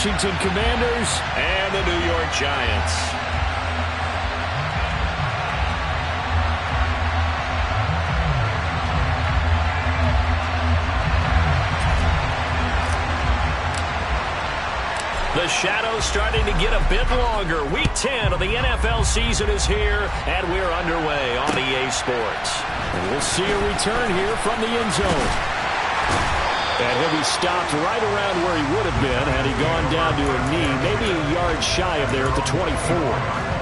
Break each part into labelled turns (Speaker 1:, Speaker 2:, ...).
Speaker 1: Washington Commanders
Speaker 2: and the New York Giants. The shadow's starting to get a bit longer. Week 10 of the NFL season is here, and we're underway on EA Sports.
Speaker 1: And we'll see a return here from the end zone. And he'll be stopped right around where he would have been had he gone down to a knee, maybe a yard shy of there at the 24.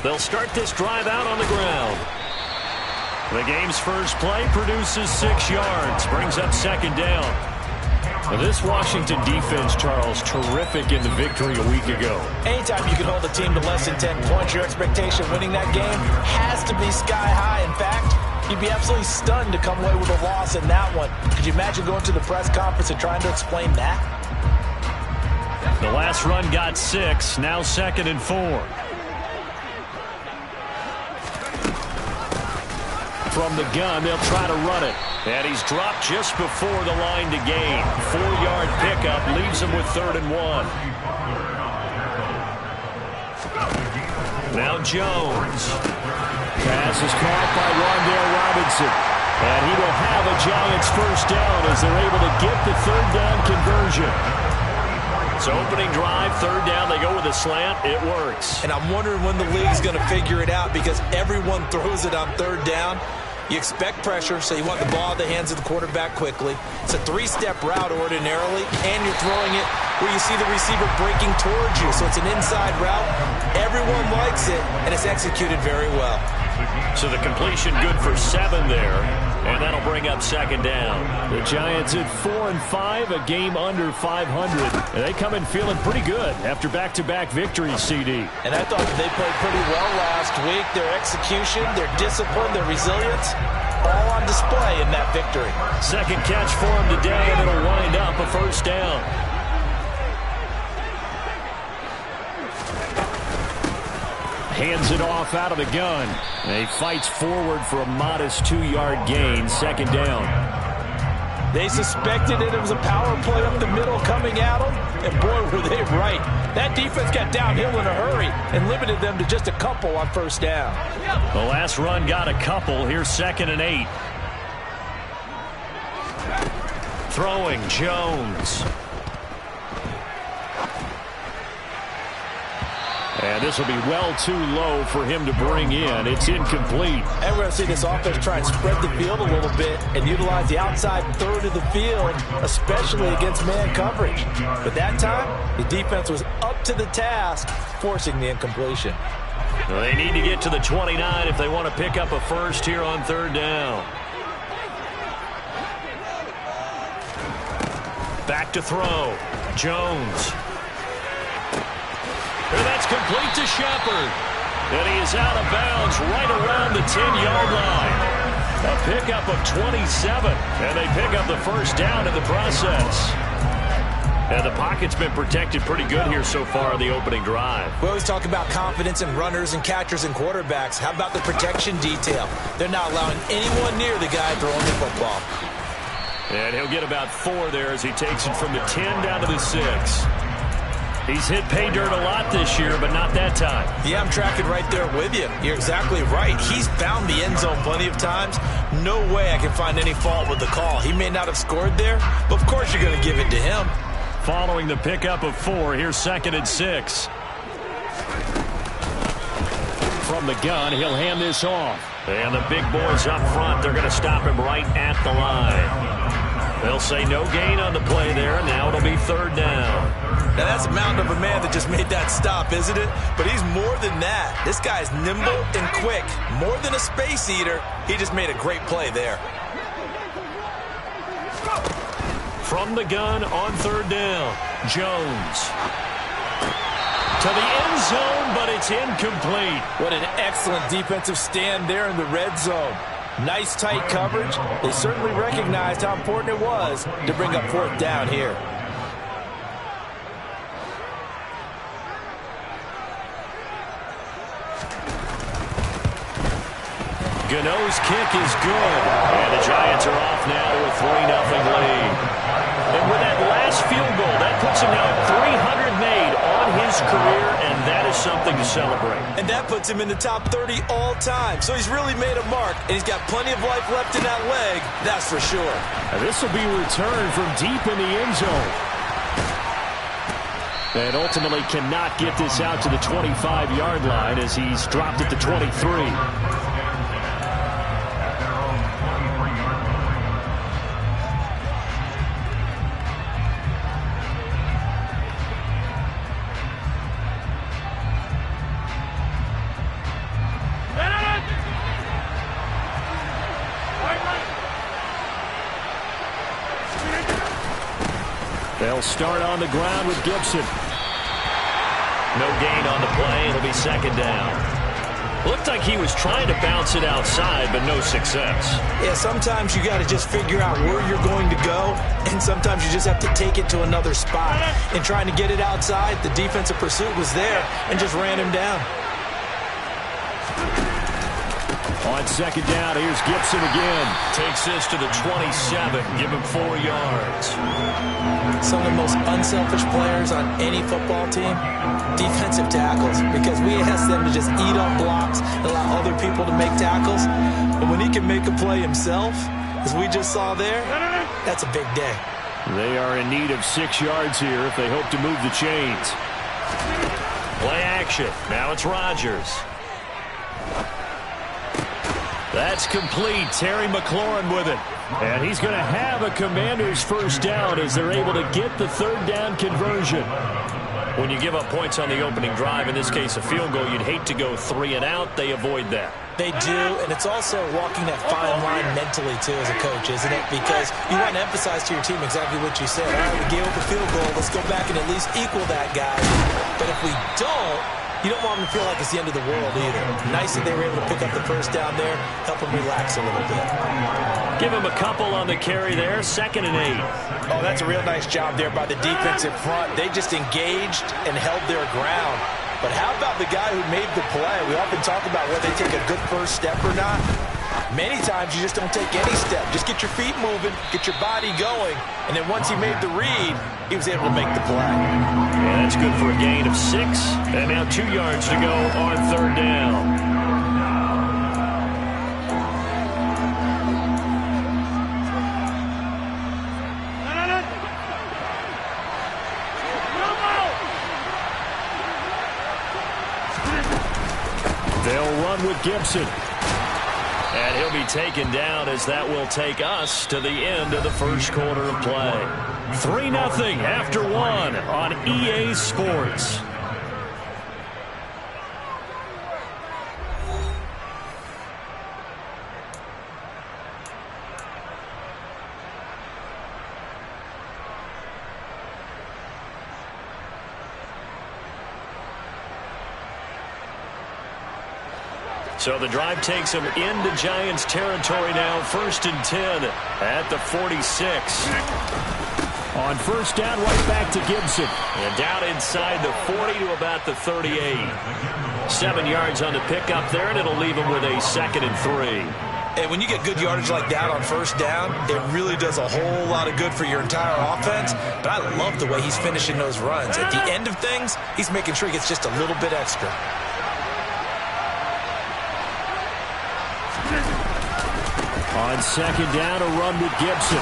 Speaker 2: They'll start this drive out on the ground. The game's first play produces 6 yards, brings up second down.
Speaker 1: Now this Washington defense, Charles, terrific in the victory a week ago.
Speaker 3: Anytime you can hold a team to less than 10 points, your expectation of winning that game has to be sky high. In fact, you'd be absolutely stunned to come away with a loss in that one. Could you imagine going to the press conference and trying to explain that?
Speaker 1: The last run got 6, now 2nd and 4. From the gun, they'll try to run it.
Speaker 2: And he's dropped just before the line to gain. 4-yard pickup leaves him with 3rd and 1. Now Jones.
Speaker 1: Pass is caught by Wan'Dale Robinson. And he will have a Giants first down as they're able to get the 3rd down conversion.
Speaker 2: So opening drive, 3rd down, they go with a slant. It works.
Speaker 3: And I'm wondering when the league's going to figure it out because everyone throws it on 3rd down. You expect pressure, so you want the ball in the hands of the quarterback quickly. It's a 3-step route ordinarily, and you're throwing it where you see the receiver breaking towards you. So it's an inside route. Everyone likes it, and it's executed very well.
Speaker 2: So the completion good for 7 there, and that'll bring up 2nd down.
Speaker 1: The Giants at 4-5, a game under 500. And they come in feeling pretty good after back-to-back victories, CD.
Speaker 3: And I thought that they played pretty well last week. Their execution, their discipline, their resilience, all on display in that victory.
Speaker 2: Second catch for him today, and it'll wind up a first down.
Speaker 1: Hands it off out of the gun. And he fights forward for a modest 2-yard gain, 2nd down.
Speaker 3: They suspected it was a power play up the middle coming at them, and boy, were they right. That defense got downhill in a hurry and limited them to just a couple on 1st down.
Speaker 1: The last run got a couple. Here's 2nd and 8.
Speaker 2: Throwing Jones.
Speaker 1: And this will be well too low for him to bring in. It's incomplete.
Speaker 3: And we're going to see this offense try and spread the field a little bit and utilize the outside 3rd of the field, especially against man coverage. But that time, the defense was up to the task, forcing the incompletion.
Speaker 2: Well, they need to get to the 29 if they want to pick up a first here on 3rd down. Back to throw. Jones. And that's complete to Shepard. And he is out of bounds right around the 10-yard line. A pickup of 27. And they pick up the first down in the process. And the pocket's been protected pretty good here so far in the opening drive.
Speaker 3: We always talk about confidence in runners and catchers and quarterbacks. How about the protection detail? They're not allowing anyone near the guy throwing the football.
Speaker 2: And he'll get about 4 there as he takes it from the 10 down to the 6. He's hit pay dirt a lot this year, but not that time.
Speaker 3: Yeah, I'm tracking right there with you. You're exactly right. He's found the end zone plenty of times. No way I can find any fault with the call. He may not have scored there, but of course you're going to give it to him.
Speaker 1: Following the pickup of 4, here's 2nd and 6. From the gun, he'll hand this off.
Speaker 2: And the big boys up front, they're going to stop him right at the line. They'll say no gain on the play there. Now it'll be 3rd down.
Speaker 3: Now that's a mountain of a man that just made that stop, isn't it? But he's more than that. This guy's nimble and quick. More than a space eater. He just made a great play there.
Speaker 2: From the gun on 3rd down, Jones. to the end zone, but it's incomplete.
Speaker 3: What an excellent defensive stand there in the red zone. Nice tight coverage. They certainly recognized how important it was to bring up fourth down here.
Speaker 2: Gano's kick is good. And the Giants are off now to a 3-0 lead. And with that last field goal, that puts him now at 300 made on his career, and that is something to celebrate.
Speaker 3: And that puts him in the top 30 all time. So he's really made a mark, and he's got plenty of life left in that leg, that's for sure.
Speaker 1: This will be returned from deep in the end zone. And ultimately cannot get this out to the 25-yard line as he's dropped at the 23. They'll start on the ground with Gibson.
Speaker 2: No gain on the play. It'll be second down. Looked like he was trying to bounce it outside, but no success.
Speaker 3: Yeah, sometimes you got to just figure out where you're going to go, and sometimes you just have to take it to another spot. And trying to get it outside, the defensive pursuit was there and just ran him down.
Speaker 1: On second down, here's Gibson again.
Speaker 2: Takes this to the 27. Give him 4 yards.
Speaker 3: Some of the most unselfish players on any football team, defensive tackles, because we ask them to just eat up blocks and allow other people to make tackles. But when he can make a play himself, as we just saw there, that's a big day.
Speaker 1: They are in need of 6 yards here if they hope to move the chains.
Speaker 2: Play action. Now it's Rodgers. That's complete. Terry McLaurin with it.
Speaker 1: And he's going to have a Commander's first down as they're able to get the third down conversion.
Speaker 2: When you give up points on the opening drive, in this case a field goal, you'd hate to go 3 and out. They avoid that.
Speaker 3: They do, and it's also walking that fine line mentally, too, as a coach, isn't it? Because you want to emphasize to your team exactly what you said. All right, we gave up a field goal. Let's go back and at least equal that, guys. But if we don't, you don't want them to feel like it's the end of the world either. Nice that they were able to pick up the first down there, help them relax a little bit.
Speaker 2: Give them a couple on the carry there, 2nd and 8.
Speaker 3: Oh, that's a real nice job there by the defensive front. They just engaged and held their ground. But how about the guy who made the play? We often talk about whether they take a good first step or not. Many times you just don't take any step. Just get your feet moving, get your body going, and then once he made the read, he was able to make the play.
Speaker 2: Yeah, that's good for a gain of 6. And now 2 yards to go on third down.
Speaker 1: They'll run with Gibson.
Speaker 2: And he'll be taken down as that will take us to the end of the first quarter of play. 3-0 after 1 on EA Sports. So the drive takes them into Giants territory now. 1st and 10 at the 46.
Speaker 1: On first down, right back to Gibson.
Speaker 2: And down inside the 40 to about the 38. 7 yards on the pickup there, and it'll leave them with a 2nd and 3.
Speaker 3: And when you get good yardage like that on first down, it really does a whole lot of good for your entire offense. But I love the way he's finishing those runs. At the end of things, he's making sure he gets just a little bit extra.
Speaker 1: On second down, a run with Gibson.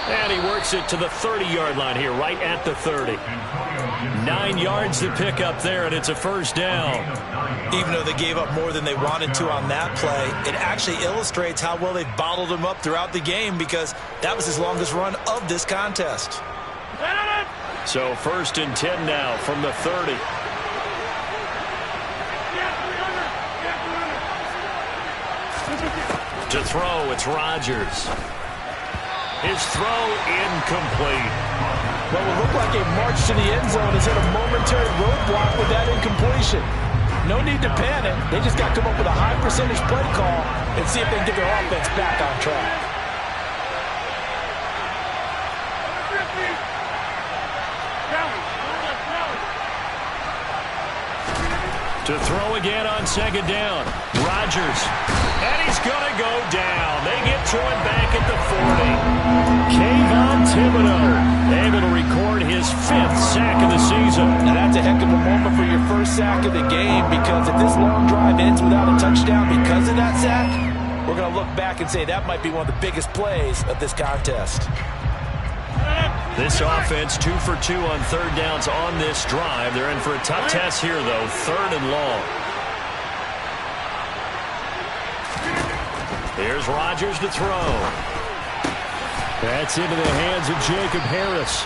Speaker 2: And he works it to the 30-yard line here, right at the 30. 9 yards to pick up there, and it's a first down.
Speaker 3: Even though they gave up more than they wanted to on that play, it actually illustrates how well they bottled him up throughout the game because that was his longest run of this contest.
Speaker 2: So 1st and 10 now from the 30. To throw, it's Rodgers. His throw incomplete.
Speaker 3: Well, it looked like a march to the end zone has hit a momentary roadblock with that incompletion. No need to panic. They just got to come up with a high percentage play call and see if they can get their offense back on track.
Speaker 1: To throw again on second down. Rodgers. And he's going to go down. They get to him back at the 40. Kayvon Thibodeaux able to record his 5th sack of the season.
Speaker 3: Now that's a heck of a moment for your first sack of the game, because if this long drive ends without a touchdown because of that sack, we're going to look back and say that might be one of the biggest plays of this contest.
Speaker 1: This offense 2 for 2 on third downs on this drive. They're in for a tough test here, though. 3rd and long. Here's Rodgers to throw. That's into the hands of Jacob Harris.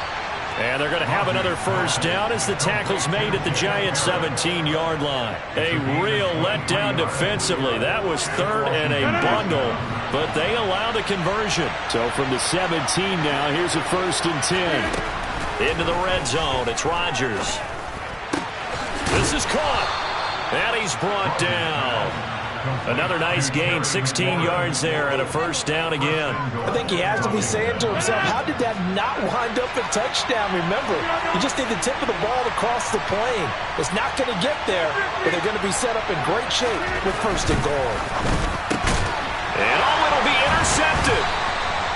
Speaker 1: And they're going to have another first down as the tackle's made at the Giants' 17-yard line. A real letdown defensively. That was 3rd and a bundle, but they allow the conversion. So from the 17 now, here's a 1st and 10. Into the red zone, it's Rodgers. This is caught, and he's brought down. Another nice gain, 16 yards there, and a first down again.
Speaker 3: I think he has to be saying to himself, how did that not wind up a touchdown? Remember, you just need the tip of the ball across the plane. It's not going to get there, but they're going to be set up in great shape with 1st and goal.
Speaker 1: And it'll be intercepted.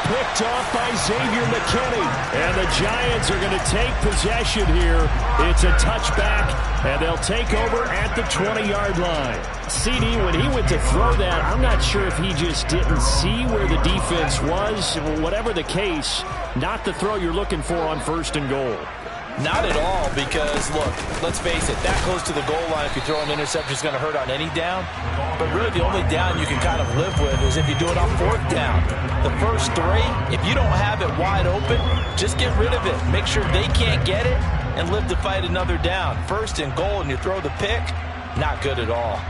Speaker 1: Picked off by Xavier McKinney. And the Giants are going to take possession here. It's a touchback, and they'll take over at the 20-yard line. CD, when he went to throw that, I'm not sure if he just didn't see where the defense was. Whatever the case, not the throw you're looking for on 1st and goal.
Speaker 3: Not at all, because, look, let's face it, that close to the goal line, if you throw an interception, is going to hurt on any down. But really, the only down you can kind of live with is if you do it on 4th down. The first 3, if you don't have it wide open, just get rid of it. Make sure they can't get it and live to fight another down. 1st and goal, and you throw the pick, not good at all.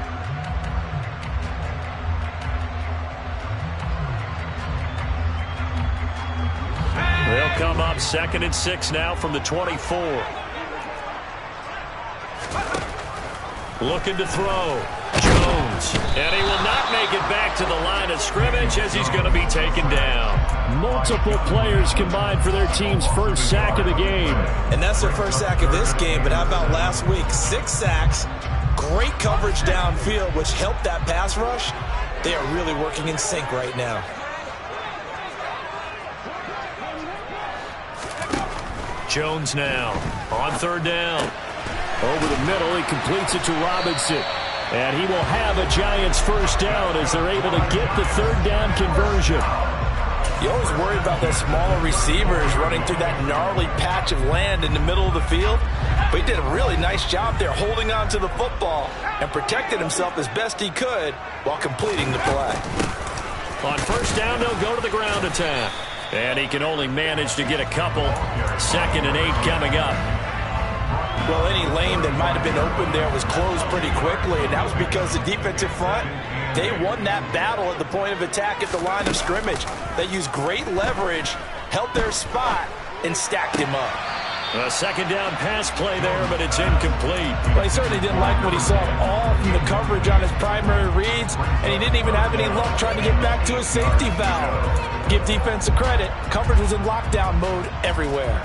Speaker 1: They'll come up 2nd and 6 now from the 24. Looking to throw. Jones. And he will not make it back to the line of scrimmage as he's going to be taken down. Multiple players combined for their team's 1st sack of the game.
Speaker 3: And that's their 1st sack of this game, but how about last week? 6 sacks, great coverage downfield, which helped that pass rush. They are really working in sync right now.
Speaker 1: Jones now on 3rd down. Over the middle, he completes it to Robinson. And he will have a Giants 1st down as they're able to get the 3rd down conversion.
Speaker 3: You always worry about those smaller receivers running through that gnarly patch of land in the middle of the field. But he did a really nice job there holding on to the football and protected himself as best he could while completing the play.
Speaker 1: On 1st down, they'll go to the ground attack. And he can only manage to get a couple. 2nd and 8 coming up.
Speaker 3: Well, any lane that might have been open there was closed pretty quickly, and that was because the defensive front, they won that battle at the point of attack at the line of scrimmage. They used great leverage, held their spot, and stacked him up.
Speaker 1: A 2nd down pass play there, but it's incomplete.
Speaker 3: Well, he certainly didn't like what he saw at all from the coverage on his primary reads, and he didn't even have any luck trying to get back to his safety valve. Give defense a credit. Coverage was in lockdown mode everywhere.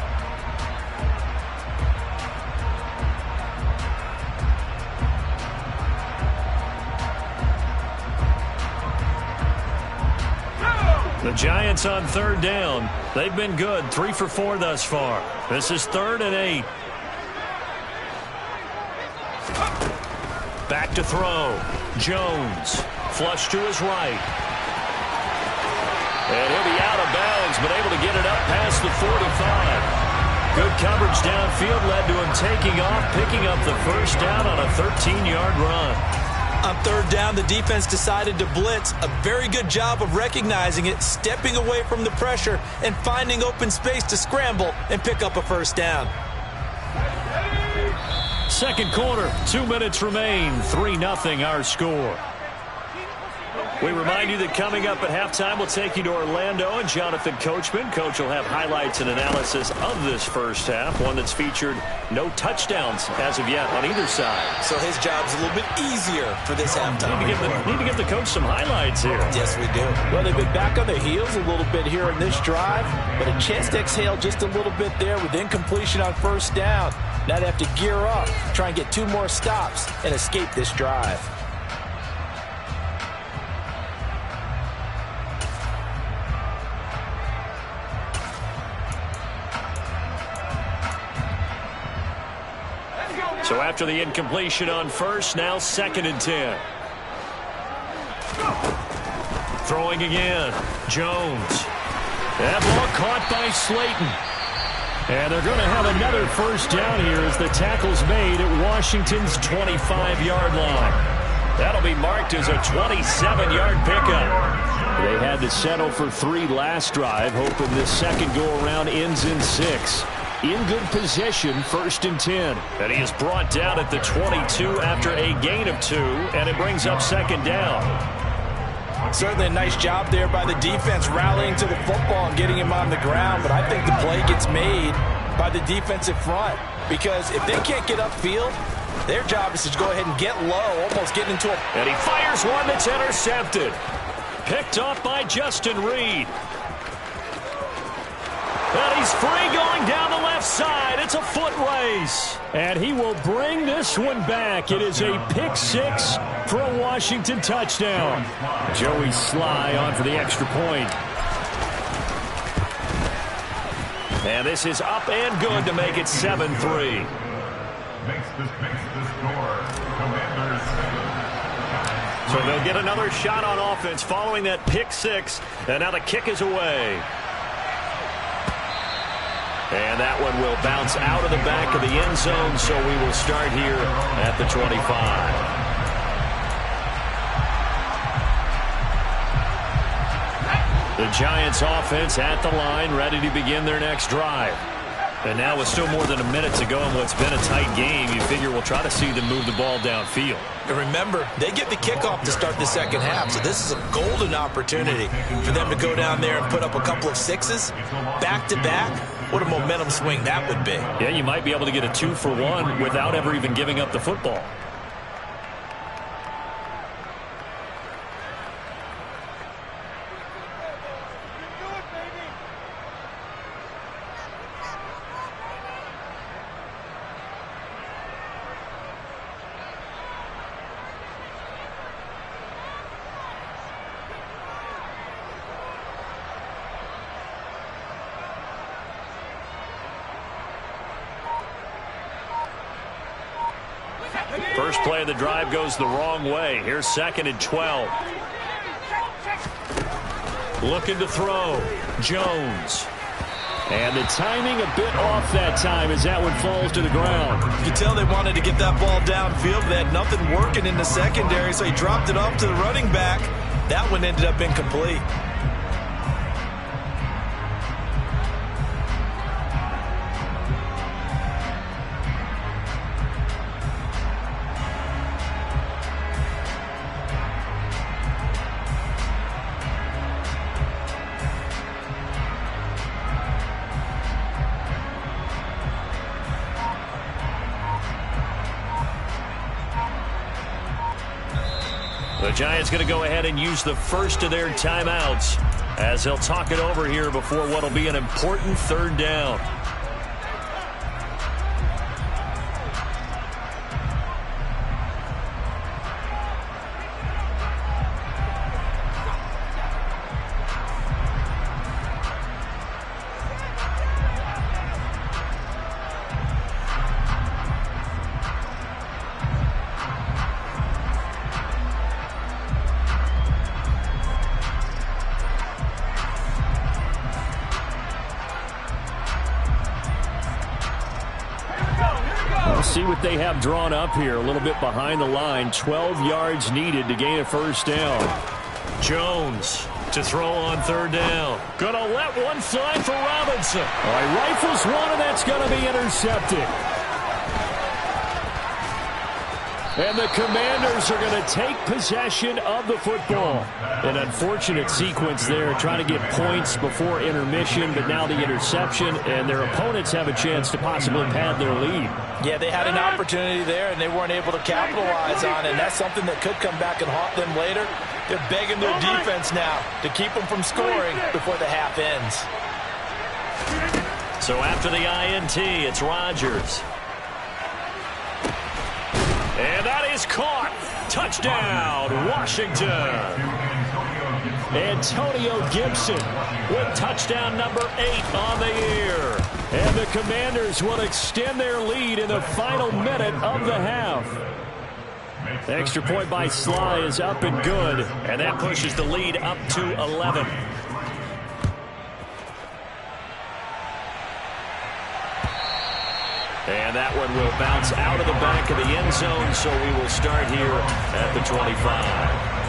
Speaker 1: The Giants on 3rd down. They've been good. 3 for 4 thus far. This is 3rd and 8. Back to throw. Jones. Flush to his right. And he'll be out of bounds, but able to get it up past the 45. Good coverage downfield led to him taking off, picking up the 1st down on a 13-yard run.
Speaker 3: On 3rd down, the defense decided to blitz. A very good job of recognizing it, stepping away from the pressure, and finding open space to scramble and pick up a 1st down.
Speaker 1: 2nd quarter, 2 minutes remain. 3-0 our score. We remind you that coming up at halftime, we'll take you to Orlando and Jonathan Coachman. Coach will have highlights and analysis of this first half, one that's featured no touchdowns as of yet on either side.
Speaker 3: So his job's a little bit easier for this halftime.
Speaker 1: Need to give the coach some highlights here.
Speaker 3: Yes, we do.
Speaker 4: Well, they've been back on their heels a little bit here in this drive, but a chance to exhale just a little bit there with incompletion on first down. Now they have to gear up, try and get 2 more stops, and escape this drive.
Speaker 1: So after the incompletion on first, now 2nd and 10. Throwing again. Jones. That ball caught by Slayton. And they're going to have another first down here as the tackle's made at Washington's 25-yard line. That'll be marked as a 27-yard pickup. They had to settle for 3 last drive, hoping this second go-around ends in 6. In good position, 1st and 10. And he is brought down at the 22 after a gain of 2, and it brings up 2nd down.
Speaker 4: Certainly a nice job there by the defense rallying to the football and getting him on the ground, but I think the play gets made by the defensive front because if they can't get upfield, their job is to go ahead and get low, almost get into a...
Speaker 1: And he fires one that's intercepted. Picked off by Justin Reed. And he's free going down the left side. It's a foot race. And he will bring this one back. It is a pick 6 for a Washington touchdown. Joey Sly on for the extra point. And this is up and good to make it 7-3.
Speaker 5: Makes the score. Commanders.
Speaker 1: So they'll get another shot on offense following that pick 6. And now the kick is away. And that one will bounce out of the back of the end zone, so we will start here at the 25. The Giants offense at the line, ready to begin their next drive. And now with still more than a minute to go in what's been a tight game, you figure we'll try to see them move the ball downfield.
Speaker 3: And remember, they get the kickoff to start the second half, so this is a golden opportunity for them to go down there and put up a couple of 6s back-to-back. What a momentum swing that would be.
Speaker 1: Yeah, you might be able to get a 2-for-1 without ever even giving up the football. First play of the drive goes the wrong way. Here's 2nd and 12. Looking to throw. Jones. And the timing a bit off that time as that one falls to the ground.
Speaker 3: You can tell they wanted to get that ball downfield. They had nothing working in the secondary, so he dropped it off to the running back. That one ended up incomplete.
Speaker 1: The Giants going to go ahead and use the first of their timeouts as they'll talk it over here before what will be an important 3rd down. See what they have drawn up here. A little bit behind the line. 12 yards needed to gain a first down. Jones to throw on 3rd down. Gonna let one fly for Robinson. All right, rifles one, and that's gonna be intercepted. And the Commanders are going to take possession of the football. An unfortunate sequence there, trying to get points before intermission, but now the interception, and their opponents have a chance to possibly pad their lead.
Speaker 4: Yeah, they had an opportunity there, and they weren't able to capitalize on it, and that's something that could come back and haunt them later. They're begging their defense now to keep them from scoring before the half ends.
Speaker 1: So after the INT, it's Rodgers. And that is caught. Touchdown, Washington. Antonio Gibson with touchdown number 8 on the year. And the Commanders will extend their lead in the final minute of the half. The extra point by Sly is up and good, and that pushes the lead up to 11. And that one will bounce out of the back of the end zone, so we will start here at the 25.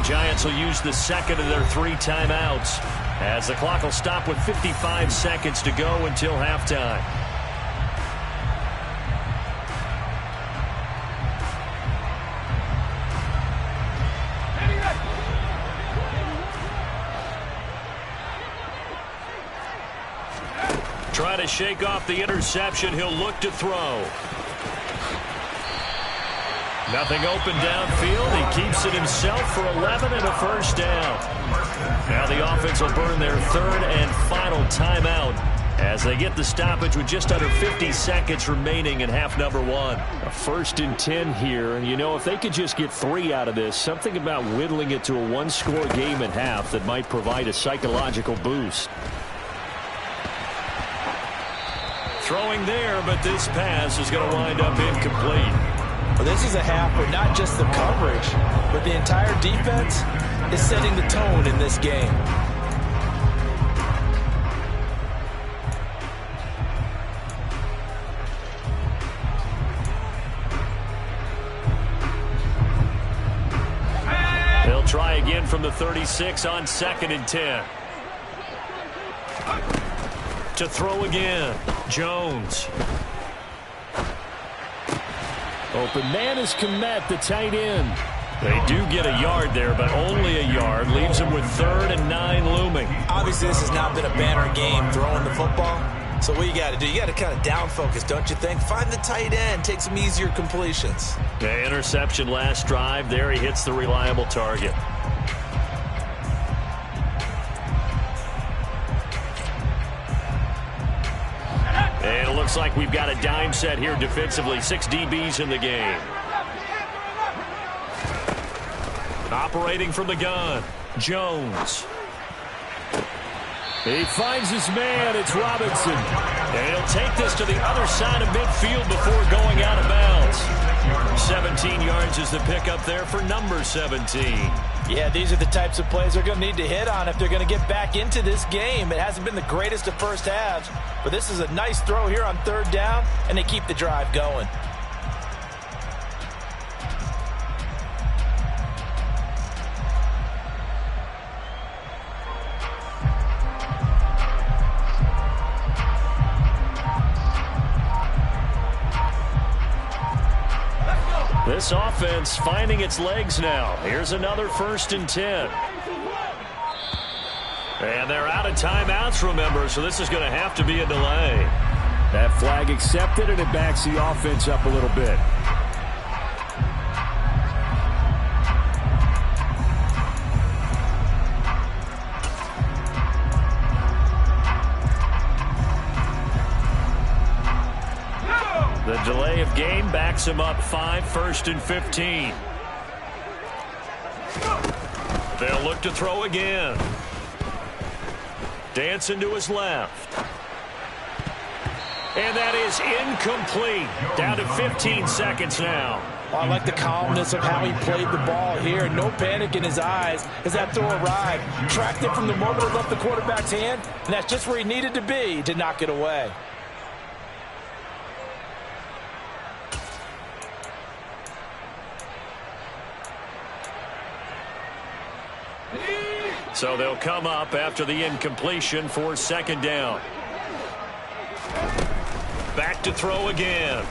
Speaker 1: Giants will use the second of their 3 timeouts as the clock will stop with 55 seconds to go until halftime. Trying to shake off the interception. He'll look to throw. Nothing open downfield. He keeps it himself for 11 and a first down. Now the offense will burn their 3rd and final timeout as they get the stoppage with just under 50 seconds remaining in half number 1. A 1st and 10 here, and you know, if they could just get 3 out of this, something about whittling it to a 1-score game at half that might provide a psychological boost. Throwing there, but this pass is going to wind up incomplete.
Speaker 4: Well, this is a half where not just the coverage, but the entire defense is setting the tone in this game.
Speaker 1: They'll try again from the 36 on 2nd and 10. To throw again, Jones. Open man is Kmet, the tight end. They do get a yard there, but only a yard. Leaves them with 3rd and 9 looming.
Speaker 3: Obviously, this has not been a banner game throwing the football. So what you got to do, you got to kind of down focus, don't you think? Find the tight end, take some easier completions.
Speaker 1: The interception last drive. There he hits the reliable target. And it looks like we've got a dime set here defensively. 6 DBs in the game. Operating from the gun, Jones. He finds his man. It's Robinson. And he'll take this to the other side of midfield before going out of bounds. 17 yards is the pickup there for number 17.
Speaker 4: Yeah, these are the types of plays they're going to need to hit on if they're going to get back into this game. It hasn't been the greatest of first halves, but this is a nice throw here on 3rd down, and they keep the drive going.
Speaker 1: This offense finding its legs now. Here's another 1st and 10. And they're out of timeouts, remember, so this is going to have to be a delay. That flag accepted, and it backs the offense up a little bit. The delay of game backs him up 5, 1st and 15. They'll look to throw again. Dancing to his left. And that is incomplete. Down to 15 seconds now.
Speaker 4: Oh, I like the calmness of how he played the ball here. No panic in his eyes as that throw arrived. Tracked it from the moment it left the quarterback's hand, and that's just where he needed to be to knock it away.
Speaker 1: So they'll come up after the incompletion for second down. Back to throw again.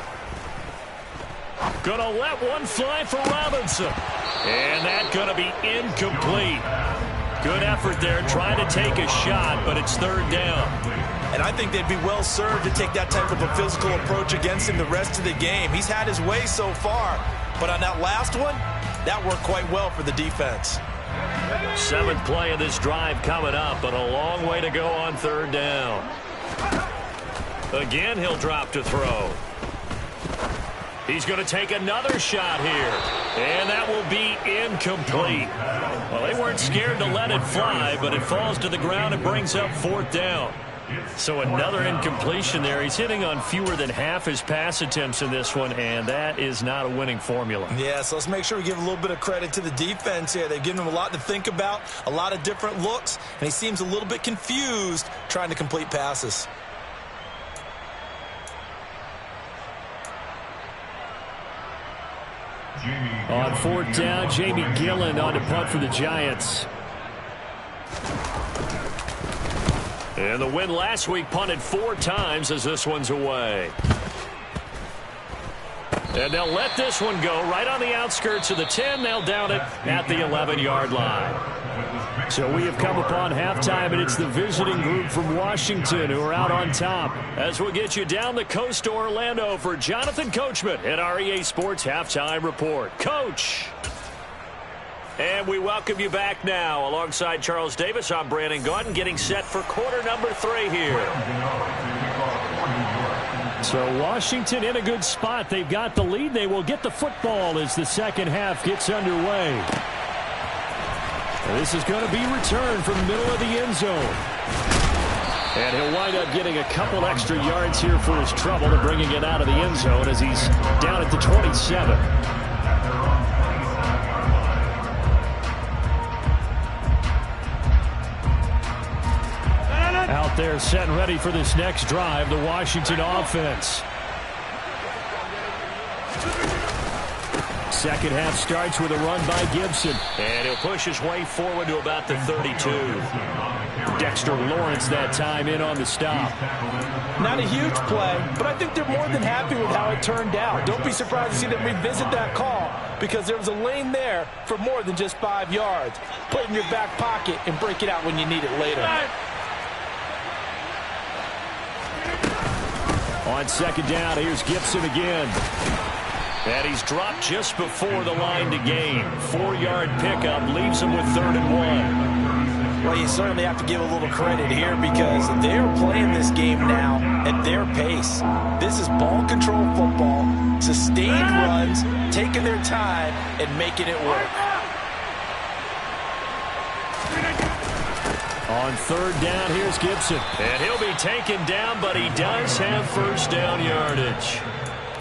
Speaker 1: Gonna let one fly for Robinson. And that's gonna be incomplete. Good effort there trying to take a shot, but it's third down.
Speaker 3: And I think they'd be well served to take that type of a physical approach against him the rest of the game. He's had his way so far, but on that last one, that worked quite well for the defense.
Speaker 1: Seventh play of this drive coming up, but a long way to go on third down. Again, he'll drop to throw. He's going to take another shot here, and that will be incomplete. Well, they weren't scared to let it fly, but it falls to the ground and brings up fourth down. So another incompletion there. He's hitting on fewer than half his pass attempts in this one, and that is not a winning formula.
Speaker 3: Yeah, so let's make sure we give a little bit of credit to the defense here. They've given him a lot to think about, a lot of different looks, and he seems a little bit confused trying to complete passes.
Speaker 1: On fourth down, Jamie Gillen on to punt for the Giants. And the win last week punted 4 times as this one's away. And they'll let this one go right on the outskirts of the 10. They'll down it at the 11-yard line. So we have come upon halftime, and it's the visiting group from Washington who are out on top. As we'll get you down the coast to Orlando for Jonathan Coachman at our EA Sports Halftime Report. Coach! And we welcome you back now. Alongside Charles Davis, I'm Brandon Gaudin, getting set for quarter number 3 here. So Washington in a good spot. They've got the lead. They will get the football as the second half gets underway. This is going to be returned from the middle of the end zone. And he'll wind up getting a couple extra yards here for his trouble and bringing it out of the end zone as he's down at the 27. Out there set and ready for this next drive, the Washington offense. Second half starts with a run by Gibson. And he'll push his way forward to about the 32. Dexter Lawrence that time in on the stop.
Speaker 4: Not a huge play, but I think they're more than happy with how it turned out. Don't be surprised to see them revisit that call because there was a lane there for more than just 5 yards. Put it in your back pocket and break it out when you need it later.
Speaker 1: On second down, here's Gibson again. And he's dropped just before the line to gain. 4-yard pickup leaves him with 3rd and 1.
Speaker 4: Well, you certainly have to give a little credit here because they're playing this game now at their pace. This is ball control football, sustained runs, taking their time and making it work.
Speaker 1: On third down, here's Gibson. And he'll be taken down, but he does have first down yardage.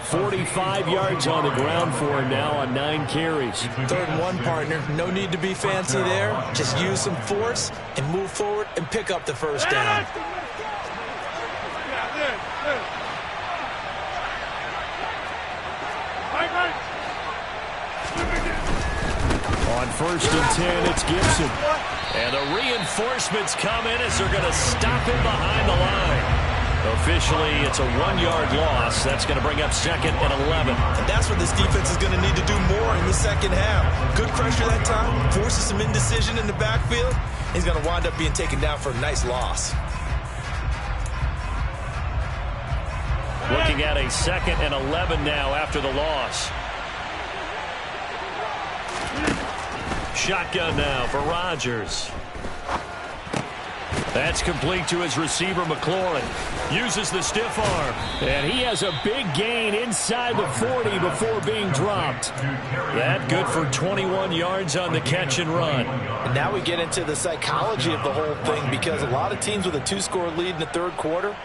Speaker 1: 45 yards on the ground for him now on 9 carries.
Speaker 3: 3rd and 1, partner. No need to be fancy there. Just use some force and move forward and pick up the first down.
Speaker 1: On 1st and 10, it's Gibson. And the reinforcements come in as they're going to stop him behind the line. Officially, it's a 1-yard loss. That's going to bring up 2nd and 11.
Speaker 3: And that's what this defense is going to need to do more in the second half. Good pressure that time, forces some indecision in the backfield. He's going to wind up being taken down for a nice loss.
Speaker 1: Looking at a 2nd and 11 now after the loss. Shotgun now for Rodgers. That's complete to his receiver, McLaurin. Uses the stiff arm. And he has a big gain inside the 40 before being dropped. That good for 21 yards on the catch and run.
Speaker 4: And now we get into the psychology of the whole thing because a lot of teams with a 2-score lead in the 3rd quarter,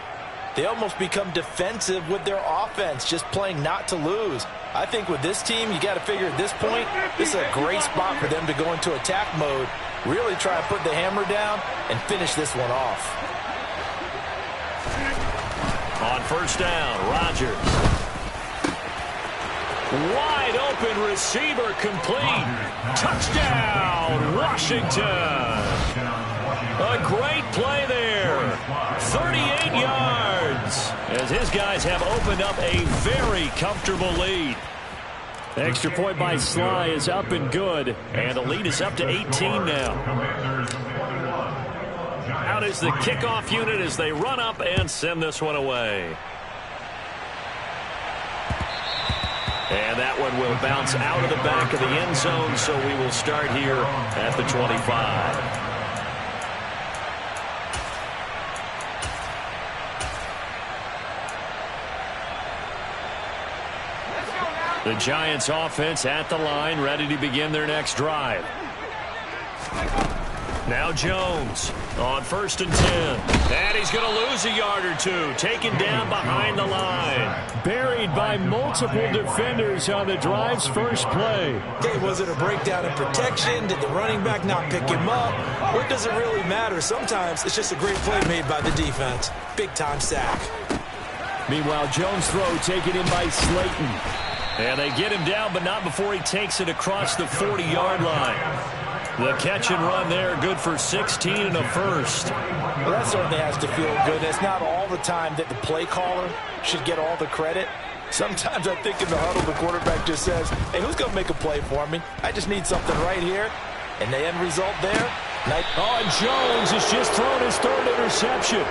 Speaker 4: they almost become defensive with their offense, just playing not to lose. I think with this team, you got to figure at this point, this is a great spot for them to go into attack mode, really try to put the hammer down and finish this one off.
Speaker 1: On first down, Rodgers. Wide open receiver complete. Touchdown, Washington. A great play there. 38 yards. As his guys have opened up a very comfortable lead. Extra point by Sly is up and good. And the lead is up to 18 now. Out is the kickoff unit as they run up and send this one away. And that one will bounce out of the back of the end zone, so we will start here at the 25. The Giants offense at the line, ready to begin their next drive. Now Jones on first and 10. And he's going to lose a yard or two. Taken down behind the line. Buried by multiple defenders on the drive's first play.
Speaker 4: Hey, was it a breakdown in protection? Did the running back not pick him up? What does it really matter? Sometimes it's just a great play made by the defense. Big-time sack.
Speaker 1: Meanwhile, Jones' throw taken in by Slayton. And they get him down, but not before he takes it across the 40-yard line. The catch and run there, good for 16 and a first.
Speaker 4: Well, that certainly has to feel good. It's not all the time that the play caller should get all the credit. Sometimes I think in the huddle, the quarterback just says, hey, who's going to make a play for me? I just need something right here. And the end result there.
Speaker 1: Oh, and Jones has just thrown his third interception.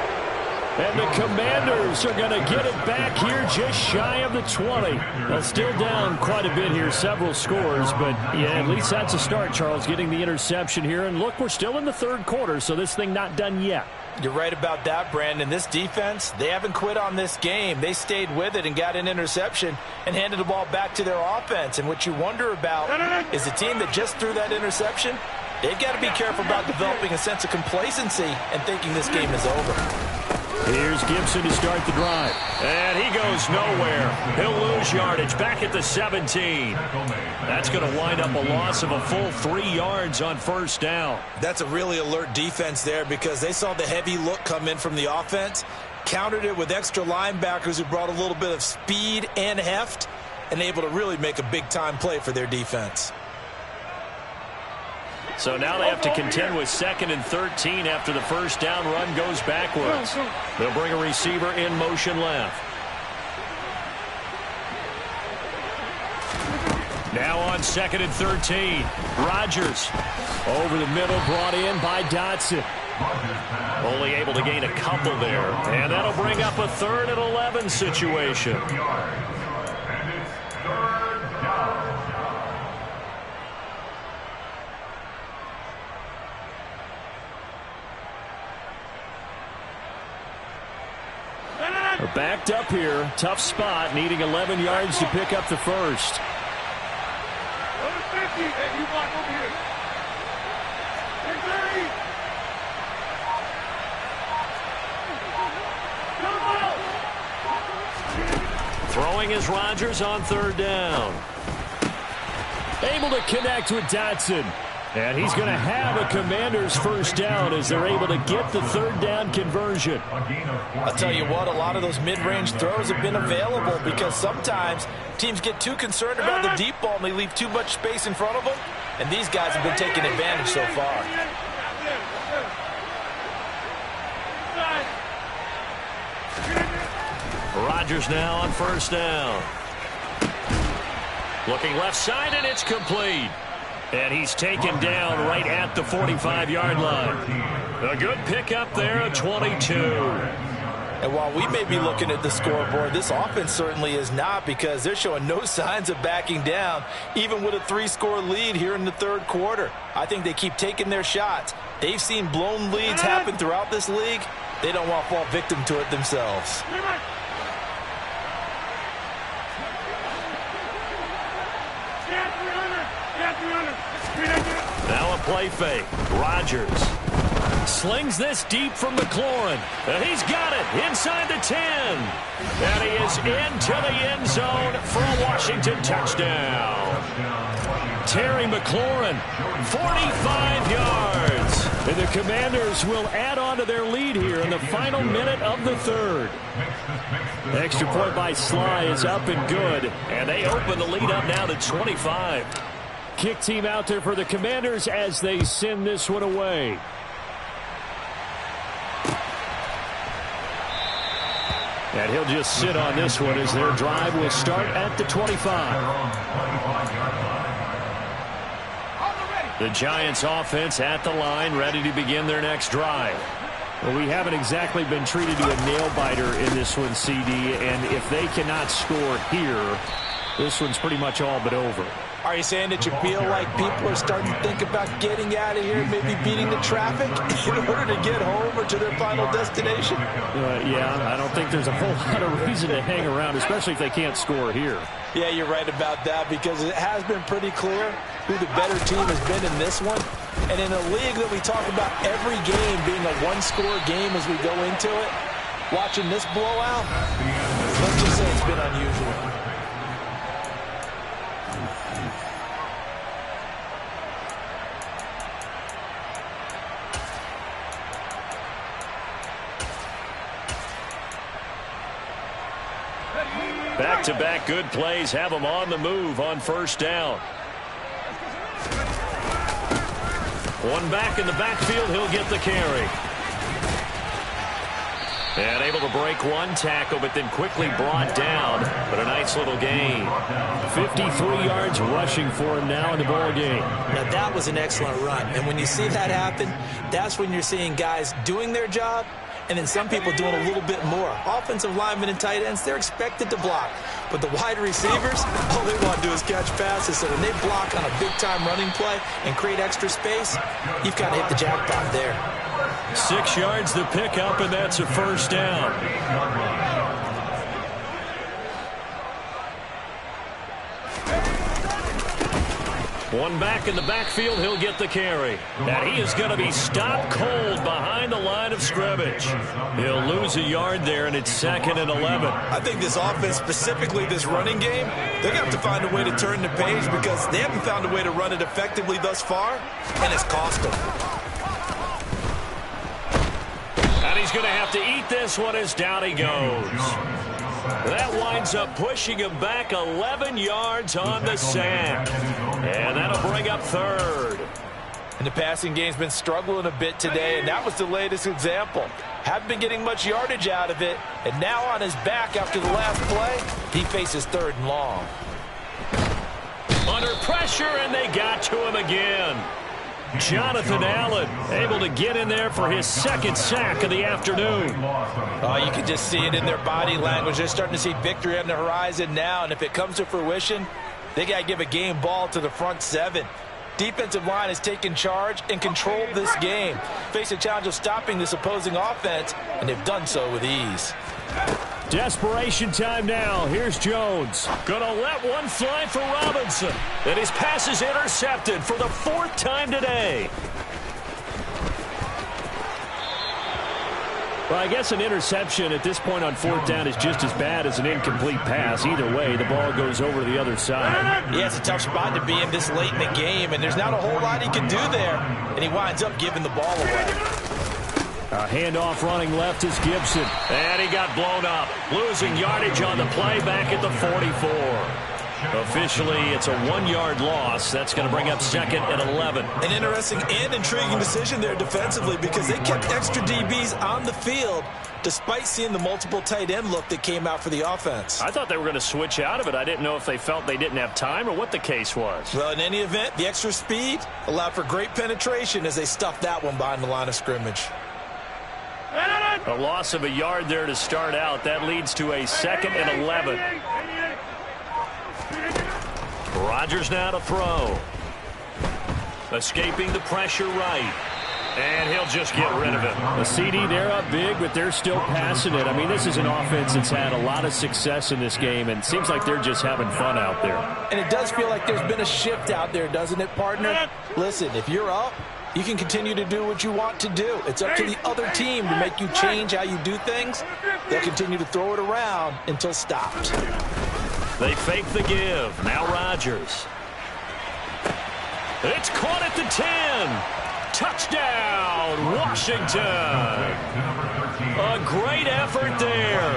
Speaker 1: And the Commanders are going to get it back here just shy of the 20. Well, still down quite a bit here, several scores. But, yeah, at least that's a start, Charles, getting the interception here. And, look, we're still in the third quarter, so this thing not done yet.
Speaker 4: You're right about that, Brandon. This defense, they haven't quit on this game. They stayed with it and got an interception and handed the ball back to their offense. And what you wonder about is the team that just threw that interception, they've got to be careful about developing a sense of complacency and thinking this game is over.
Speaker 1: Here's Gibson to start the drive. And he goes nowhere. He'll lose yardage back at the 17. That's going to wind up a loss of a full 3 yards on first down.
Speaker 4: That's a really alert defense there because they saw the heavy look come in from the offense, countered it with extra linebackers who brought a little bit of speed and heft, and able to really make a big-time play for their defense.
Speaker 1: So now they have to contend with 2nd and 13 after the first down run goes backwards. They'll bring a receiver in motion left. Now on 2nd and 13. Rodgers over the middle, brought in by Dotson. Only able to gain a couple there. And that'll bring up a 3rd and 11 situation.
Speaker 5: And it's 3rd down.
Speaker 1: They're backed up here. Tough spot, needing 11 yards to pick up the first. Throwing is Rodgers on 3rd down. Able to connect with Dotson. And he's going to have a Commanders first down as they're able to get the 3rd down conversion.
Speaker 4: I'll tell you what, a lot of those mid-range throws have been available because sometimes teams get too concerned about the deep ball and they leave too much space in front of them. And these guys have been taking advantage so far.
Speaker 1: Rodgers now on first down. Looking left side, and it's complete. And he's taken down right at the 45-yard line. A good pickup there, a 22.
Speaker 4: And while we may be looking at the scoreboard, this offense certainly is not because they're showing no signs of backing down, even with a 3-score lead here in the 3rd quarter. I think they keep taking their shots. They've seen blown leads happen throughout this league. They don't want to fall victim to it themselves.
Speaker 1: Now a play fake. Rodgers Slings this deep from McLaurin. And he's got it inside the 10. And he is into the end zone for a Washington touchdown. Terry McLaurin, 45 yards. And the Commanders will add on to their lead here in the final minute of the third. Extra point by Sly is up and good. And they open the lead up now to 25. Kick team out there for the Commanders as they send this one away. And he'll just sit on this one as their drive will start at the 25. The Giants offense at the line, ready to begin their next drive. Well, we haven't exactly been treated to a nail-biter in this one, CD, and if they cannot score here, this one's pretty much all but over.
Speaker 4: Are you saying that you feel like people are starting to think about getting out of here, maybe beating the traffic in order to get home or to their final destination?
Speaker 1: Yeah, I don't think there's a whole lot of reason to hang around, especially if they can't score here.
Speaker 4: Yeah, you're right about that because it has been pretty clear who the better team has been in this one. And in a league that we talk about every game being a one-score game as we go into it, watching this blowout, let's just say it's been unusual.
Speaker 1: Back-to-back good plays have them on the move on first down. One back in the backfield, he'll get the carry. And able to break one tackle, but then quickly brought down. But a nice little gain. 53 yards rushing for him now in the ball game.
Speaker 4: Now that was an excellent run. And when you see that happen, that's when you're seeing guys doing their job and then some people doing a little bit more. Offensive linemen and tight ends, they're expected to block. But the wide receivers, all they want to do is catch passes. So when they block on a big-time running play and create extra space, you've got to hit the jackpot there.
Speaker 1: 6 yards to pick up, and that's a first down. One back in the backfield, he'll get the carry. And he is going to be stopped cold behind the line of scrimmage. He'll lose a yard there, and it's 2nd and 11.
Speaker 4: I think this offense, specifically this running game, they're going to have to find a way to turn the page because they haven't found a way to run it effectively thus far, and it's cost them.
Speaker 1: And he's going to have to eat this one as down he goes. That winds up pushing him back 11 yards on the sack. And that'll bring up 3rd.
Speaker 4: And the passing game's been struggling a bit today, and that was the latest example. Haven't been getting much yardage out of it, and now on his back after the last play, he faces 3rd and long.
Speaker 1: Under pressure, and they got to him again. Jonathan Allen able to get in there for his 2nd sack of the afternoon.
Speaker 4: Oh, you can just see it in their body language. They're starting to see victory on the horizon now, and if it comes to fruition, they got to give a game ball to the front 7. Defensive line has taken charge and controlled this game. Face a challenge of stopping this opposing offense, and they've done so with ease.
Speaker 1: Desperation time now. Here's Jones. Gonna let one fly for Robinson. And his pass is intercepted for the 4th time today. Well, I guess an interception at this point on 4th down is just as bad as an incomplete pass. Either way, the ball goes over to the other side.
Speaker 4: Yeah, it's a tough spot to be in this late in the game, and there's not a whole lot he can do there. And he winds up giving the ball away.
Speaker 1: A handoff running left is Gibson. And he got blown up. Losing yardage on the play back at the 44. Officially, it's a 1-yard loss. That's going to bring up 2nd and 11.
Speaker 4: An interesting and intriguing decision there defensively because they kept extra DBs on the field despite seeing the multiple tight end look that came out for the offense.
Speaker 1: I thought they were going to switch out of it. I didn't know if they felt they didn't have time or what the case was.
Speaker 4: Well, in any event, the extra speed allowed for great penetration as they stuffed that one behind the line of scrimmage.
Speaker 1: A loss of a yard there to start out. That leads to a 2nd and 11. Rodgers now to throw. Escaping the pressure right. And he'll just get rid of it. A CD, they're up big, but they're still passing it. I mean, this is an offense that's had a lot of success in this game, and it seems like they're just having fun out there.
Speaker 4: And it does feel like there's been a shift out there, doesn't it, partner? Listen, if you're up, you can continue to do what you want to do. It's up to the other team to make you change how you do things. They'll continue to throw it around until stopped.
Speaker 1: They fake the give. Now Rodgers. It's caught at the 10. Touchdown, Washington. A great effort there.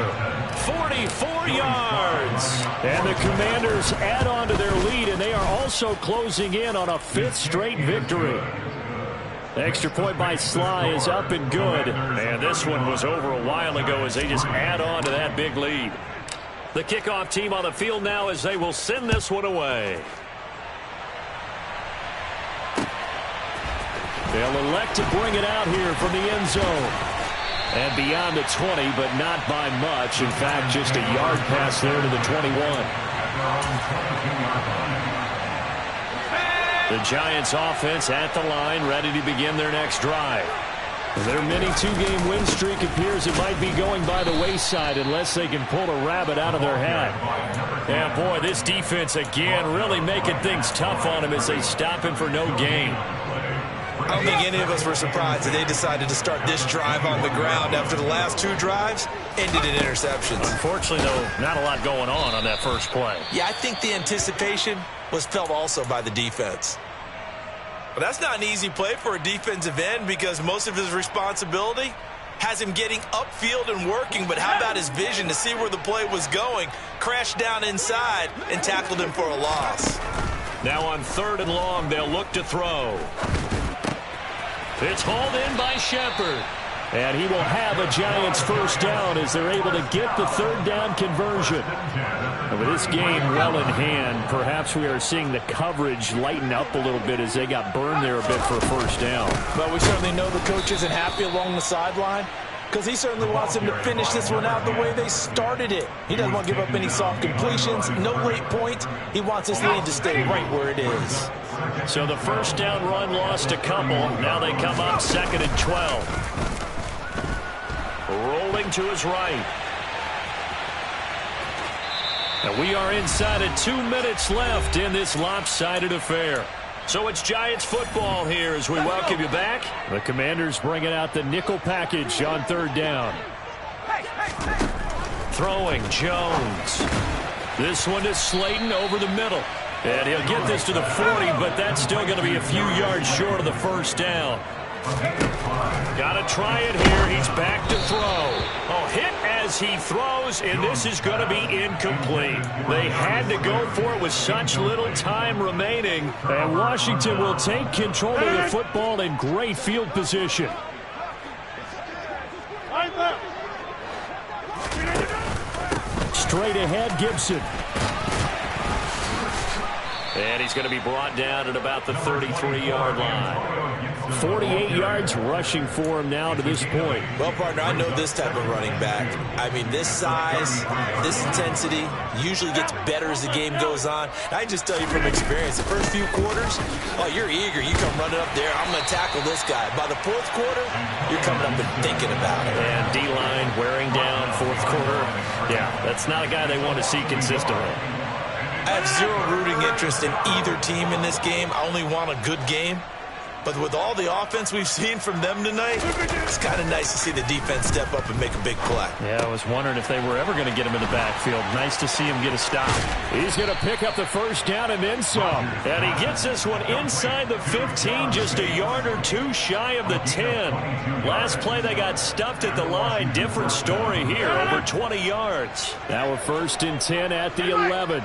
Speaker 1: 44 yards. And the Commanders add on to their lead, and they are also closing in on a 5th straight victory. The extra point by Sly is up and good. And this one was over a while ago as they just add on to that big lead. The kickoff team on the field now as they will send this one away. They'll elect to bring it out here from the end zone. And beyond the 20, but not by much. In fact, just a yard pass there to the 21. The Giants offense at the line, ready to begin their next drive. Their mini 2-game win streak appears it might be going by the wayside unless they can pull a rabbit out of their hat. And boy, this defense again really making things tough on him as they stop him for no gain.
Speaker 3: I don't think any of us were surprised that they decided to start this drive on the ground after the last 2 drives ended in interceptions.
Speaker 1: Unfortunately, though, not a lot going on that first play.
Speaker 3: Yeah, I think the anticipation was felt also by the defense. But that's not an easy play for a defensive end because most of his responsibility has him getting upfield and working, but how about his vision to see where the play was going, crashed down inside, and tackled him for a loss.
Speaker 1: Now on 3rd and long, they'll look to throw. It's hauled in by Shepard. And he will have a Giants first down as they're able to get the 3rd down conversion. And with this game well in hand, perhaps we are seeing the coverage lighten up a little bit as they got burned there a bit for a first down.
Speaker 4: But we certainly know the coach isn't happy along the sideline because he certainly wants them to finish this one out the way they started it. He doesn't want to give up any soft completions, no late points. He wants his lead to stay right where it is.
Speaker 1: So the first down run lost a couple. Now they come up 2nd and 12. Rolling to his right. And we are inside of 2 minutes left in this lopsided affair. So it's Giants football here as we welcome you back. The Commanders bringing out the nickel package on 3rd down. Throwing Jones. This one to Slayton over the middle. And he'll get this to the 40, but that's still going to be a few yards short of the first down. Got to try it here. He's back to throw. Oh, hit as he throws, and this is going to be incomplete. They had to go for it with such little time remaining. And Washington will take control of the football in great field position. Straight ahead, Gibson. And he's going to be brought down at about the 33-yard line. 48 yards rushing for him now to this point.
Speaker 3: Well, partner, I know this type of running back. I mean, this size, this intensity usually gets better as the game goes on. I can just tell you from experience, the first few quarters, oh, you're eager. You come running up there. I'm going to tackle this guy. By the 4th quarter, you're coming up and thinking about it.
Speaker 1: And D-line wearing down 4th quarter. Yeah, that's not a guy they want to see consistently.
Speaker 3: I have zero rooting interest in either team in this game. I only want a good game. But with all the offense we've seen from them tonight, it's kind of nice to see the defense step up and make a big play.
Speaker 1: Yeah, I was wondering if they were ever going to get him in the backfield. Nice to see him get a stop. He's going to pick up the first down and then some. And he gets this one inside the 15, just a yard or 2 shy of the 10. Last play they got stuffed at the line. Different story here, over 20 yards. Now a 1st and 10 at the 11.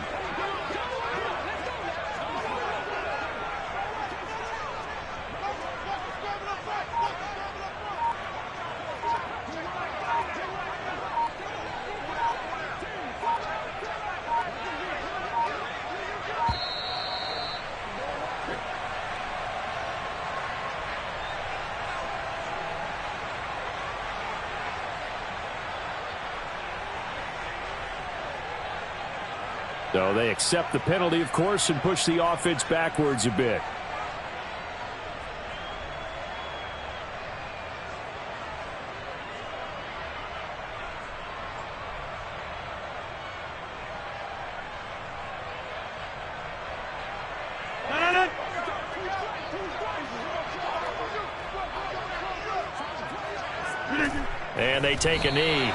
Speaker 1: So they accept the penalty, of course, and push the offense backwards a bit. And they take a knee.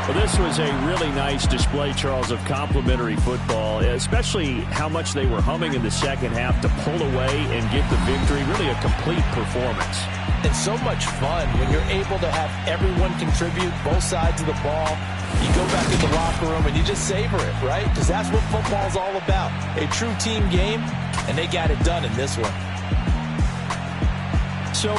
Speaker 1: Well, this was a really nice display, Charles, of complimentary football, especially how much they were humming in the second half to pull away and get the victory. Really a complete performance.
Speaker 4: And so much fun when you're able to have everyone contribute, both sides of the ball. You go back in the locker room and you just savor it, right? Because that's what football's all about. A true team game, and they got it done in this one.
Speaker 1: So